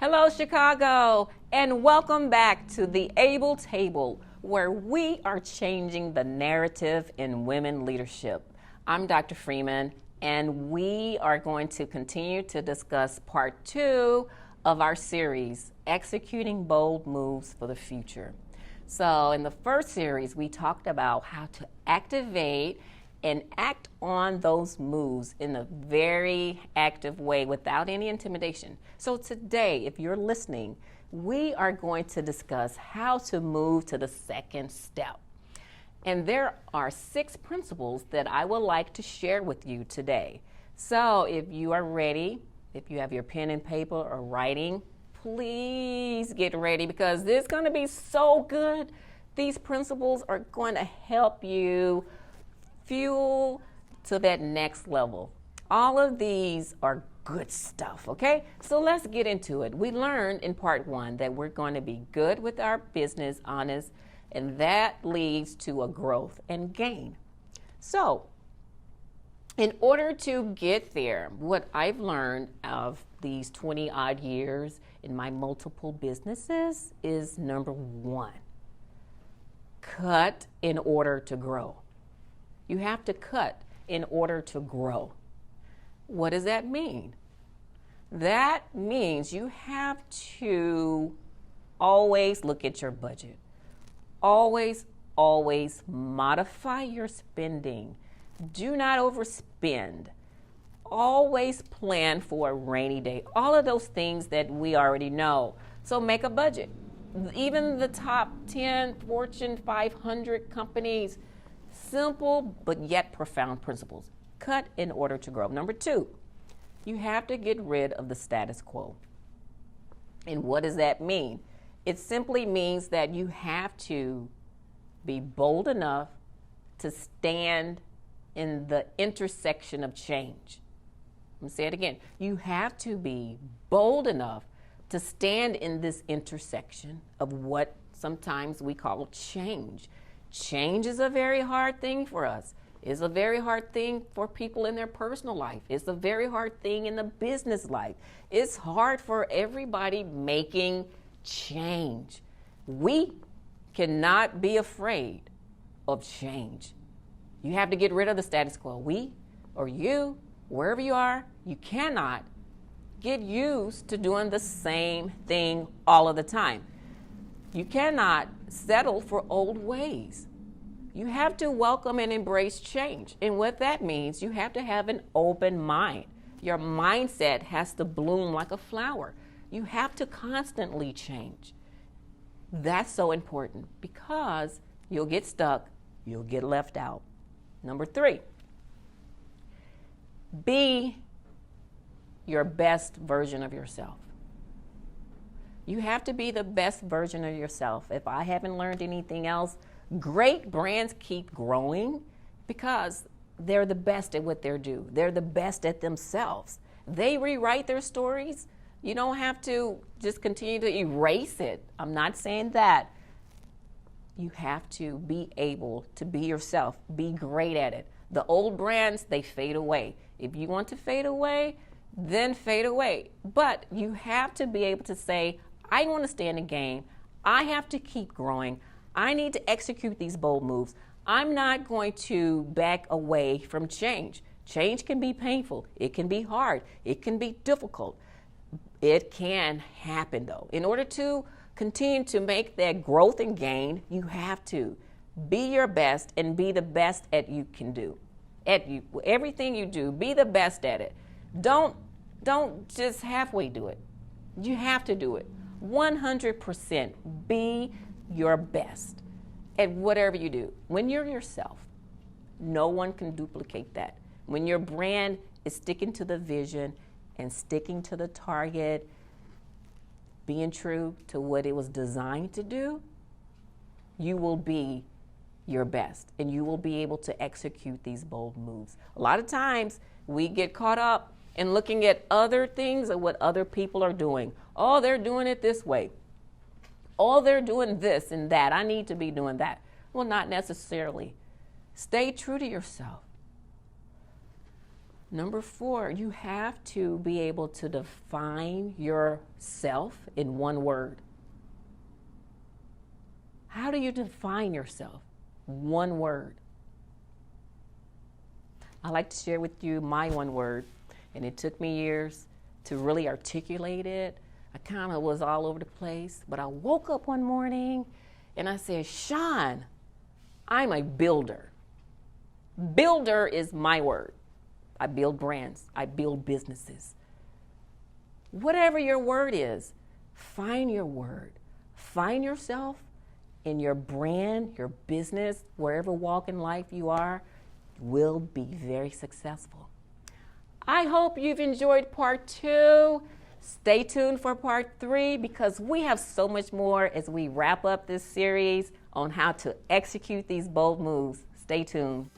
Hello, Chicago, and welcome back to the Able Table, where we are changing the narrative in women leadership. I'm Dr. Freeman, and we are going to continue to discuss part 2 of our series, Executing Bold Moves for the Future. So in the first series, we talked about how to activate and act on those moves in a very active way without any intimidation. So today, if you're listening, we are going to discuss how to move to the second step. And there are 6 principles that I would like to share with you today. So if you are ready, if you have your pen and paper or writing, please get ready because this is going to be so good. These principles are going to help you fuel to that next level. All of these are good stuff, okay? So let's get into it. We learned in part 1 that we're going to be good with our business, honest, and that leads to a growth and gain. So in order to get there, what I've learned of these 20 odd years in my multiple businesses is number 1, cut in order to grow. You have to cut in order to grow. What does that mean? That means you have to always look at your budget. Always modify your spending. Do not overspend. Always plan for a rainy day. All of those things that we already know. So make a budget. Even the top 10 Fortune 500 companies, simple but yet profound principles. Cut in order to grow. Number 2, you have to get rid of the status quo. And what does that mean? It simply means that you have to be bold enough to stand in the intersection of change. I'm going to say it again. You have to be bold enough to stand in this intersection of what sometimes we call change. Change is a very hard thing for us. It's a very hard thing for people in their personal life. It's a very hard thing in the business life. It's hard for everybody making change. We cannot be afraid of change. You have to get rid of the status quo. We or you, wherever you are, you cannot get used to doing the same thing all of the time. You cannot settle for old ways. You have to welcome and embrace change. And what that means, you have to have an open mind. Your mindset has to bloom like a flower. You have to constantly change. That's so important because you'll get stuck, you'll get left out. Number 3, be your best version of yourself. You have to be the best version of yourself. If I haven't learned anything else, great brands keep growing because they're the best at what they do. They're the best at themselves. They rewrite their stories. You don't have to just continue to erase it. I'm not saying that. You have to be able to be yourself, be great at it. The old brands, they fade away. If you want to fade away, then fade away. But you have to be able to say, I want to stay in the game. I have to keep growing. I need to execute these bold moves. I'm not going to back away from change. Change can be painful. It can be hard. It can be difficult. It can happen though. In order to continue to make that growth and gain, you have to be your best and be the best at you can do. Everything you do, be the best at it. Don't just halfway do it. You have to do it. 100% be your best at whatever you do. When you're yourself, no one can duplicate that. When your brand is sticking to the vision and sticking to the target, being true to what it was designed to do, you will be your best and you will be able to execute these bold moves. A lot of times we get caught up in looking at other things and what other people are doing. Oh, they're doing it this way. Oh, they're doing this and that. I need to be doing that. Well, not necessarily. Stay true to yourself. Number 4, you have to be able to define yourself in one word. How do you define yourself? One word. I like to share with you my one word, and it took me years to really articulate it. I kind of was all over the place, but I woke up one morning and I said, Sean, I'm a builder. Builder is my word. I build brands. I build businesses. Whatever your word is, find your word. Find yourself in your brand, your business, wherever walk in life you are, will be very successful. I hope you've enjoyed part 2. Stay tuned for part 3 because we have so much more as we wrap up this series on how to execute these bold moves. Stay tuned.